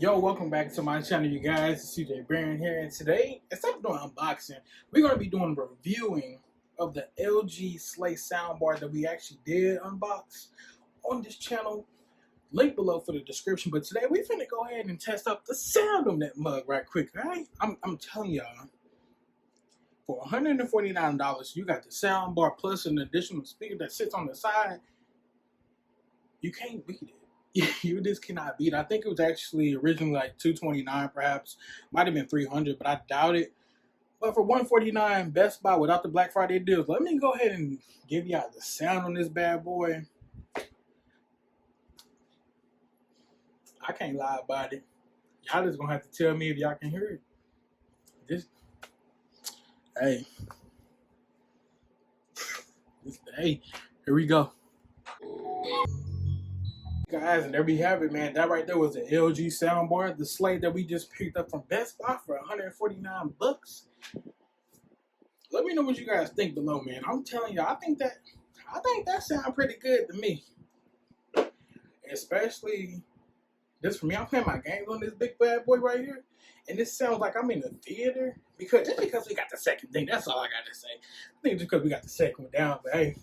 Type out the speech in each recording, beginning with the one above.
Yo, welcome back to my channel, you guys. It's CJ Barron here, and today, instead of doing unboxing, we're going to be doing reviewing of the LG Slay soundbar that we actually did unbox on this channel. Link below for the description. But today, we're going to go ahead and test out the sound on that mug right quick, right? I'm telling y'all, for $149, you got the soundbar plus an additional speaker that sits on the side. You can't beat it. You just cannot beat it. I think it was actually originally like $229, perhaps. Might have been $300, but I doubt it. But for $149, Best Buy without the Black Friday deals, let me go ahead and give y'all the sound on this bad boy. I can't lie about it. Y'all just gonna have to tell me if y'all can hear it. Hey, here we go. Guys, and there we have it, man. That right there was the LG soundbar, the Slay that we just picked up from Best Buy for 149 bucks. Let me know what you guys think below, man. I'm telling you, I think that sounds pretty good to me. Especially this for me. I'm playing my games on this big bad boy right here, and this sounds like I'm in a theater because we got the second thing. That's all I got to say. I think just because we got the second one down, but hey,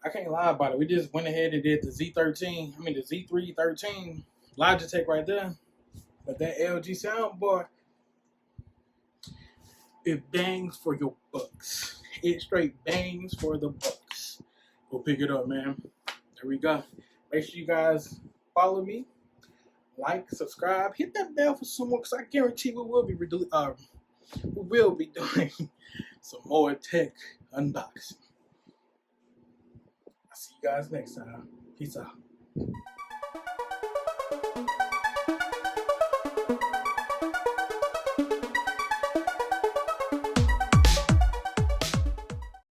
I can't lie about it. We just went ahead and did the Z313 Logitech right there. But that LG soundbar, it bangs for your bucks. It straight bangs for the bucks. Go pick it up, man. There we go. Make sure you guys follow me, like, subscribe, hit that bell for some more, because I guarantee we will be doing some more tech unboxing. I'll see you guys next time. Peace out.